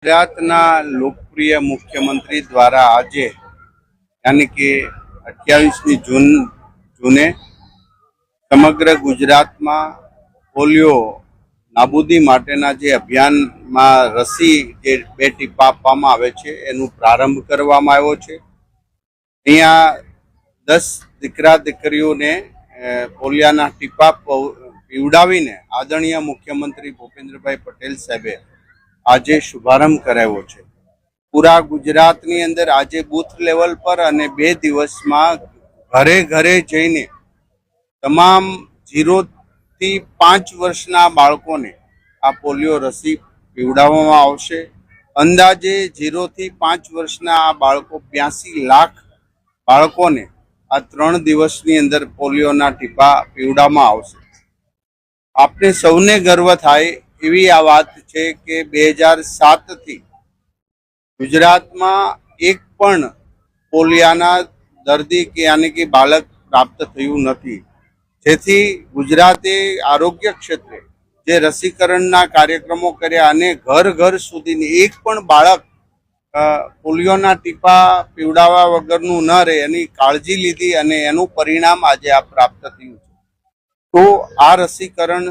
ગુજરાતના લોકપ્રિય મુખ્યમંત્રી દ્વારા આજે यानी कि 28મી જૂને સમગ્ર ગુજરાતમાં પોલિયો નાબૂદી માટેના જે અભિયાનમાં રસી જે 2 ટીપા આપવામાં આવે છે એનું પ્રારંભ કરવામાં આવ્યો છે। અહીંયા 10 દીકરા દીકરીઓને પોલિયાના ટીપા પીવડાવીને આદરણીય મુખ્યમંત્રી ભૂપેન્દ્રભાઈ પટેલ સાહેબે આજે શુભારંભ કરાવ્યો છે। पूरा गुजरातनी अंदर आज बूथ लेवल पर अने 2 दिवसमां घरे घरे जईने तमाम 0 થી 5 वर्षना बाळकोने आ पोलियो रसी पीवडाववामां आवशे। अंदाजे 0 થી 5 वर्षना आ बाळको 82 लाख बाळकोने आ 3 दिवसनी अंदर पोलियोना टीपा पीवडाववामां आवशे। आपने सौने गर्व थाय एवी आ वात छे के 2007 थी गुजरात में एक पण पोलियाना दर्दी के यानी कि बालक प्राप्त थयुं नथी, जेथी गुजराते आरोग्य क्षेत्रे जे रसीकरणना कार्यक्रमों कर्या अने घर घर सुधीनी एक पण बाळक पोलियोना टीपा पीवडावा वगरनुं न रहे एनी काळजी लीधी अने एनुं परिणाम आज आ प्राप्त थयुं छे। तो आ रसीकरण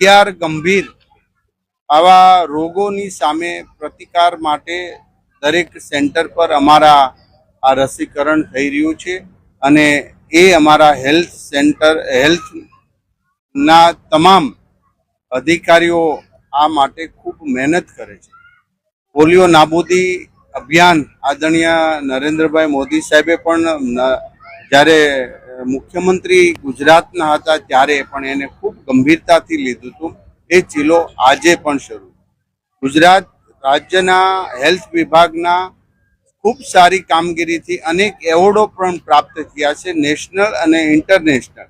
11 गंभीर आवा रोगोनी सामे प्रतिकार माटे दरेक सेंटर पर अमारा आ रसीकरण थई रह्युं छे अने ए अमारा हेल्थ सेंटर हेल्थ ना तमाम अधिकारीओ आ माटे खूब मेहनत करे छे। पोलियो नाबूदी अभियान आदरणीय नरेंद्रभाई मोदी साहेबे पण ज्यारे मुख्यमंत्री गुजरातना हता त्यारे पण एने खूब गंभीरताथी लीधुं हतुं। ए चीलो आजे पण शरू। गुजरात राज्यना हेल्थ विभागना खूब सारी कामगीरी थी अनेक एवोर्डो पण प्राप्त थया छे नेशनल अने इंटरनेशनल,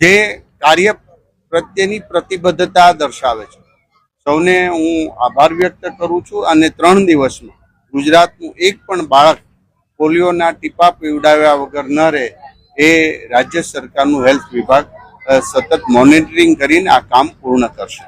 जे कार्य प्रत्येनी प्रतिबद्धता दर्शावे छे। सौने हूँ आभार व्यक्त करूँ छूं अने 3 दिवसमां गुजरातनुं एक पण बाळक पोलियोना टीपा पीवडाव्या वगर न रहे ए राज्य सरकारनुं हेल्थ विभाग सतत मॉनिटरिंग करीने आ काम पूर्ण करशे।